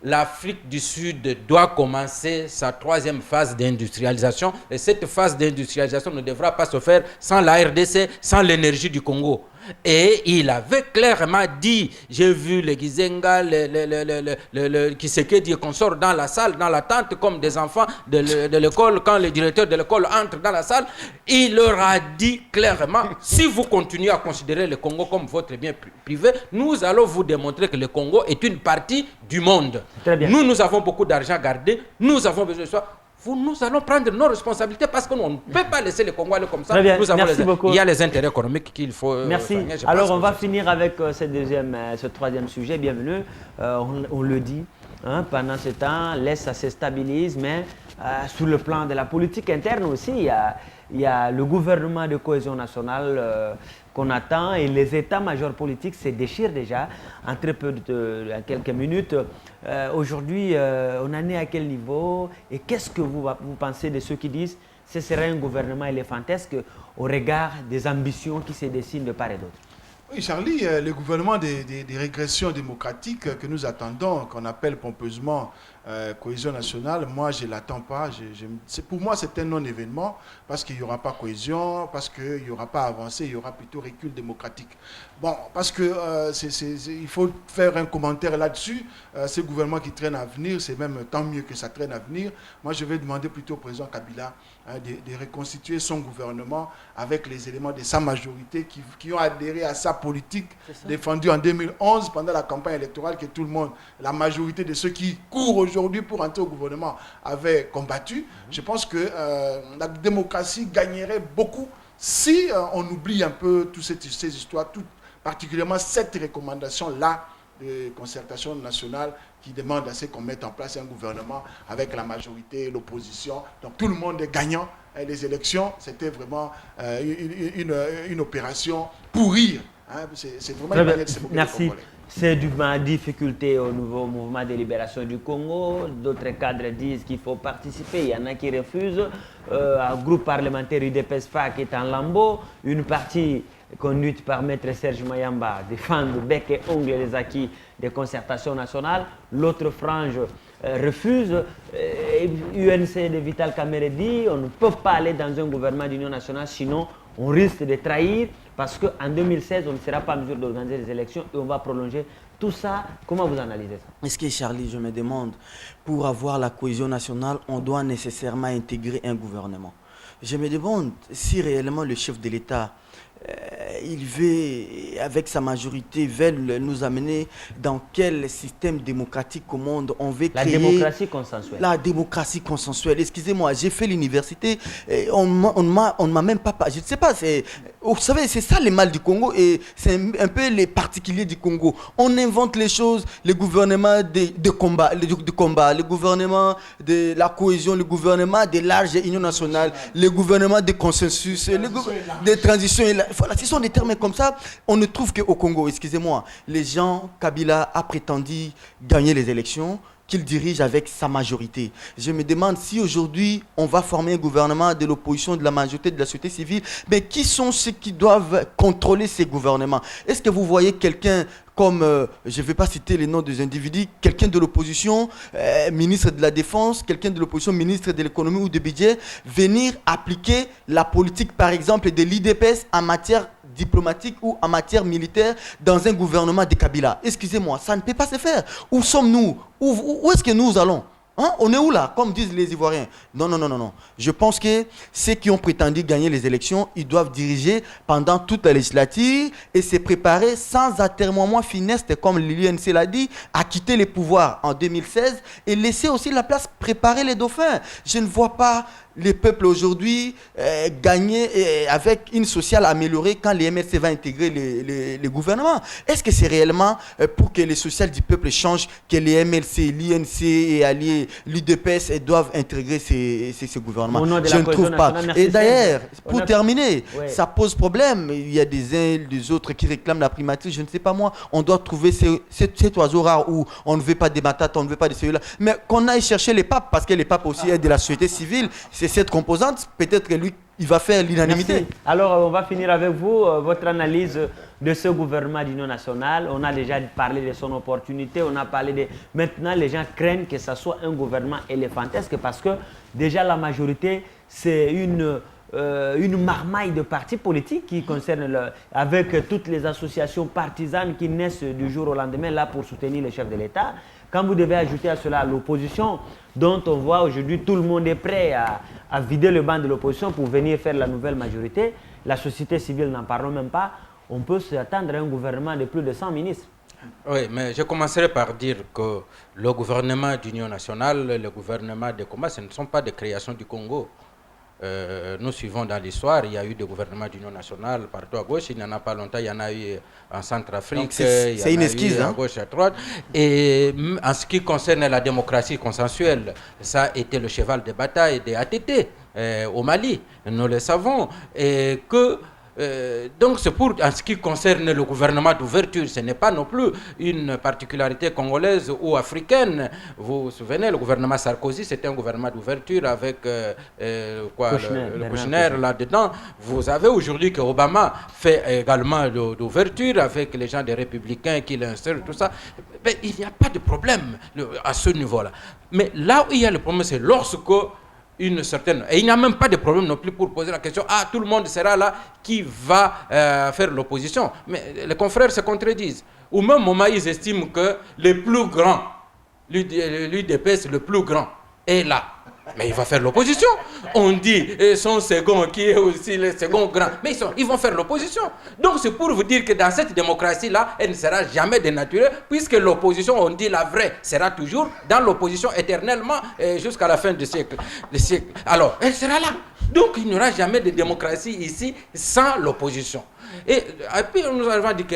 L'Afrique du Sud doit commencer sa 3e phase d'industrialisation. Et cette phase d'industrialisation ne devra pas se faire sans la RDC, sans l'énergie du Congo. Et il avait clairement dit, j'ai vu les Gizenga, qui se dit qu'on sort dans la salle, dans la tente, comme des enfants de l'école, quand le directeur de l'école entre dans la salle, il leur a dit clairement, si vous continuez à considérer le Congo comme votre bien privé, nous allons vous démontrer que le Congo est une partie du monde. Très bien. Nous avons beaucoup d'argent gardé, nous avons besoin de ça. Nous allons prendre nos responsabilités parce qu'on ne peut pas laisser le Congo aller comme ça. Très bien. Nous avons Merci beaucoup. Il y a les intérêts économiques qu'il faut... Merci. Alors, on va finir avec ce 3e sujet. Bienvenue. On le dit, hein, pendant ce temps, l'Est, ça se stabilise, mais sur le plan de la politique interne aussi, il y a le gouvernement de cohésion nationale qu'on attend et les états-majors politiques se déchirent déjà en très peu en quelques minutes. Aujourd'hui, on en est à quel niveau et qu'est-ce que vous pensez de ceux qui disent que ce serait un gouvernement éléphantesque au regard des ambitions qui se dessinent de part et d'autre? Oui, Charlie, le gouvernement des régressions démocratiques que nous attendons, qu'on appelle pompeusement cohésion nationale, moi je ne l'attends pas. Pour moi, c'est un non-événement parce qu'il n'y aura pas cohésion, parce qu'il n'y aura pas avancée, il y aura plutôt recul démocratique. Bon, parce que il faut faire un commentaire là-dessus. Ce gouvernement qui traîne à venir, c'est même tant mieux que ça traîne à venir. Moi, je vais demander plutôt au président Kabila de reconstituer son gouvernement avec les éléments de sa majorité qui ont adhéré à sa politique défendue en 2011 pendant la campagne électorale que tout le monde, la majorité de ceux qui courent aujourd'hui pour entrer au gouvernement avaient combattu. Je pense que la démocratie gagnerait beaucoup si on oublie un peu toutes ces histoires, particulièrement cette recommandation-là de concertation nationale qui demande à ce qu'on mette en place un gouvernement avec la majorité, l'opposition. Donc tout le monde est gagnant. Et les élections, c'était vraiment une opération pour rire. Hein. C'est vraiment une manière de se moquer des Merci. Congolais. C'est une difficulté au nouveau mouvement de libération du Congo. D'autres cadres disent qu'il faut participer. Il y en a qui refusent. Un groupe parlementaire UDPS-FA qui est en lambeau. Une partie conduite par Maître Serge Mayamba défend de bec et ongle les acquis des concertations nationales. L'autre frange refuse. UNC de Vital Kamerhe dit on ne peut pas aller dans un gouvernement d'union nationale, sinon on risque de trahir parce qu'en 2016, on ne sera pas en mesure d'organiser les élections et on va prolonger tout ça. Comment vous analysez ça? Est-ce que, Charlie, je me demande, pour avoir la cohésion nationale, on doit nécessairement intégrer un gouvernement? Je me demande si réellement le chef de l'État, il veut, avec sa majorité, veut nous amener dans quel système démocratique au monde on veut créer. La démocratie consensuelle. La démocratie consensuelle. Excusez-moi, j'ai fait l'université, on ne m'a même pas... Je ne sais pas, vous savez, c'est ça le mal du Congo et c'est un peu les particuliers du Congo. On invente les choses, le gouvernement de combat, le gouvernement de la cohésion, le gouvernement de large union nationale, le gouvernement de consensus, de transition. Voilà, ce sont des termes comme ça. On ne trouve qu'au Congo, excusez-moi, les gens, Kabila a prétendu gagner les élections, qu'il dirige avec sa majorité. Je me demande si aujourd'hui on va former un gouvernement de l'opposition, de la majorité, de la société civile, mais qui sont ceux qui doivent contrôler ces gouvernements? Est-ce que vous voyez quelqu'un comme, je ne vais pas citer les noms des individus, quelqu'un de l'opposition, ministre de la Défense, quelqu'un de l'opposition, ministre de l'économie ou du budget, venir appliquer la politique, par exemple, de l'IDPS en matière diplomatique ou en matière militaire dans un gouvernement de Kabila? Excusez-moi, ça ne peut pas se faire. Où sommes-nous? Où est-ce que nous allons? Hein? On est où là, comme disent les Ivoiriens? Non, non, non, non, non. Je pense que ceux qui ont prétendu gagner les élections, ils doivent diriger pendant toute la législature et se préparer sans atermoiement funeste, comme l'UNC l'a dit, à quitter les pouvoirs en 2016 et laisser aussi la place préparer les dauphins. Je ne vois pas les peuples aujourd'hui gagner avec une sociale améliorée quand les MLC va intégrer les gouvernements. Est-ce que c'est réellement pour que les sociales du peuple changent que les MLC, l'INC et alliés, l'UDPS doivent intégrer ces gouvernements? Je ne trouve pas. Et d'ailleurs, pour terminer, ça pose problème. Il y a des uns, des autres qui réclament la primature. Je ne sais pas moi. On doit trouver cet oiseau rare où on ne veut pas des batates, on ne veut pas de celui-là. Mais qu'on aille chercher les papes, parce que les papes aussi aident de la société civile. C'est cette composante, peut-être que lui, il va faire l'unanimité. Merci. Alors, on va finir avec vous, votre analyse de ce gouvernement d'union nationale. On a déjà parlé de son opportunité, on a parlé de... Maintenant, les gens craignent que ce soit un gouvernement éléphantesque parce que déjà la majorité, c'est une marmaille de partis politiques qui concerne avec toutes les associations partisanes qui naissent du jour au lendemain là pour soutenir le chef de l'État. Quand vous devez ajouter à cela l'opposition, dont on voit aujourd'hui tout le monde est prêt à vider le banc de l'opposition pour venir faire la nouvelle majorité, la société civile n'en parlons même pas, on peut s'attendre à un gouvernement de plus de 100 ministres. Oui, mais je commencerai par dire que le gouvernement d'union nationale, le gouvernement de combat, ce ne sont pas des créations du Congo. Nous suivons dans l'histoire, il y a eu des gouvernements d'union nationale partout à gauche, il n'y en a pas longtemps, il y en a eu en Centrafrique, c'est une esquisse, à gauche, à droite. Et en ce qui concerne la démocratie consensuelle, ça a été le cheval de bataille des ATT au Mali, nous le savons, et que donc c'est pour, en ce qui concerne le gouvernement d'ouverture, ce n'est pas non plus une particularité congolaise ou africaine. Vous vous souvenez, le gouvernement Sarkozy, c'était un gouvernement d'ouverture avec le Kouchner là-dedans. Vous avez aujourd'hui que Obama fait également d'ouverture avec les gens des Républicains qui l'installent, tout ça. Mais il n'y a pas de problème à ce niveau-là. Mais là où il y a le problème, c'est lorsque une certaine... Et il n'y a même pas de problème non plus pour poser la question, ah, tout le monde sera là, qui va faire l'opposition? Mais les confrères se contredisent. Au même moment, ils estiment que le plus grand, l'UDPS, le plus grand, est là. Mais il va faire l'opposition. On dit son second qui est aussi le second grand. Mais ils vont faire l'opposition. Donc c'est pour vous dire que dans cette démocratie-là, elle ne sera jamais dénaturée, puisque l'opposition, on dit la vraie, sera toujours dans l'opposition éternellement jusqu'à la fin du siècle. Alors, elle sera là. Donc il n'y aura jamais de démocratie ici sans l'opposition. Et puis nous avons dit que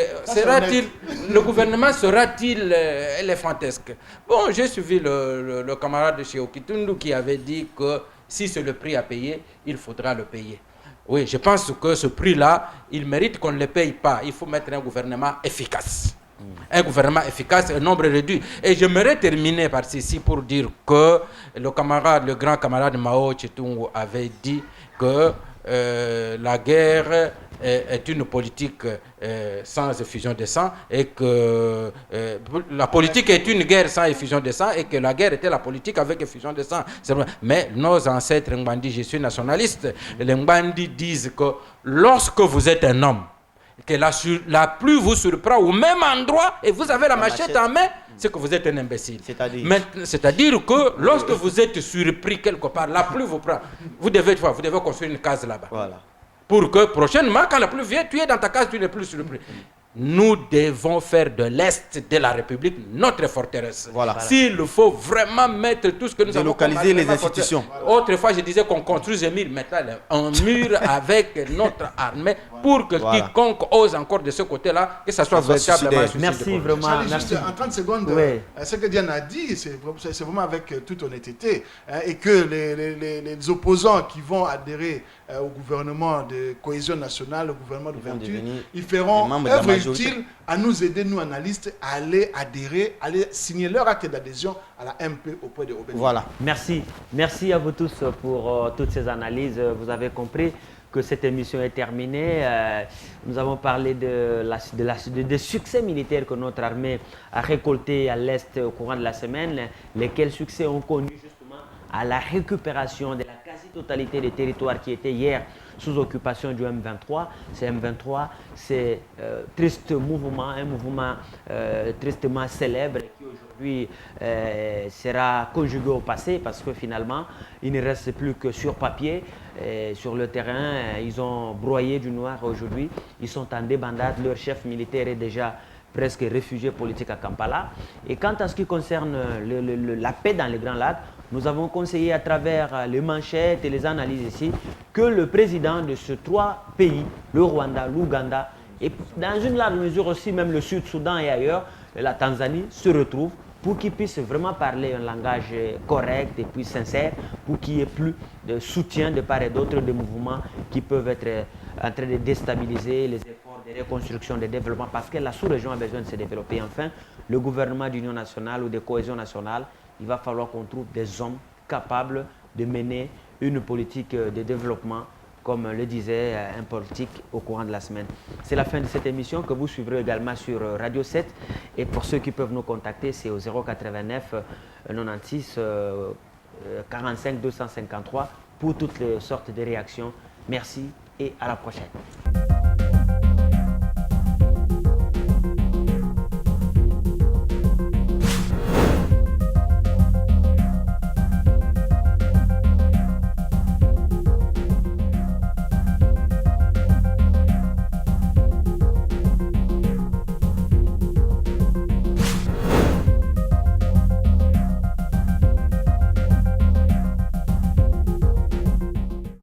le gouvernement sera-t-il éléphantesque? Bon, j'ai suivi le camarade de chez Okitundu qui avait dit que si c'est le prix à payer, il faudra le payer. Oui, je pense que ce prix-là, il mérite qu'on ne le paye pas. Il faut mettre un gouvernement efficace. Un gouvernement efficace, un nombre réduit. Et j'aimerais terminer par ceci pour dire que le grand camarade Mao Tse-tung avait dit que la guerre est une politique sans effusion de sang et que la politique est une guerre sans effusion de sang et que la guerre était la politique avec effusion de sang. Mais nos ancêtres Ngbandi, je suis nationaliste, les Ngbandi disent que lorsque vous êtes un homme, que la pluie vous surprend au même endroit et vous avez la machette en main, c'est que vous êtes un imbécile. C'est-à-dire que lorsque vous êtes surpris quelque part, la pluie vous prend, vous devez construire une case là-bas. Voilà. Pour que prochainement, quand la pluie vient, tu es dans ta case, tu n'es plus surpris. Nous devons faire de l'Est de la République notre forteresse. Voilà. S'il faut vraiment mettre tout ce que nous avons... Délocaliser les institutions. Autrefois, je disais qu'on construise un mur. Maintenant, un mur avec notre armée pour que quiconque ose encore de ce côté-là, que ça soit véritablement... Merci vraiment. Charlie, merci. juste en 30 secondes, Oui. ce que Diane a dit, c'est vraiment avec toute honnêteté, hein, et que les opposants qui vont adhérer au gouvernement de cohésion nationale, au gouvernement d'ouverture, ils feront œuvre utile à nous aider, nous analystes, à aller adhérer, à aller signer leur acte d'adhésion à la MP auprès de Obed. Voilà. Merci. Merci à vous tous pour toutes ces analyses. Vous avez compris que cette émission est terminée. Nous avons parlé des succès militaires que notre armée a récoltés à l'Est au courant de la semaine, lesquels succès ont connu justement à la récupération de la quasi-totalité des territoires qui étaient hier sous occupation du M23. C'est M23, c'est triste mouvement, un mouvement tristement célèbre qui aujourd'hui sera conjugué au passé parce que finalement, il ne reste plus que sur papier. Sur le terrain, ils ont broyé du noir aujourd'hui. Ils sont en débandade. Leur chef militaire est déjà presque réfugié politique à Kampala. Et quant à ce qui concerne la paix dans les Grands Lacs, nous avons conseillé à travers les manchettes et les analyses ici que le président de ces trois pays, le Rwanda, l'Ouganda et dans une large mesure aussi même le Sud-Soudan et ailleurs, la Tanzanie, se retrouvent pour qu'ils puissent vraiment parler un langage correct et puis sincère, pour qu'il n'y ait plus de soutien de part et d'autre des mouvements qui peuvent être en train de déstabiliser les efforts de reconstruction, de développement, parce que la sous-région a besoin de se développer. Enfin, le gouvernement d'union nationale ou de cohésion nationale, il va falloir qu'on trouve des hommes capables de mener une politique de développement, comme le disait un politique au courant de la semaine. C'est la fin de cette émission que vous suivrez également sur Radio 7. Et pour ceux qui peuvent nous contacter, c'est au 089 96 45 253 pour toutes les sortes de réactions. Merci et à la prochaine.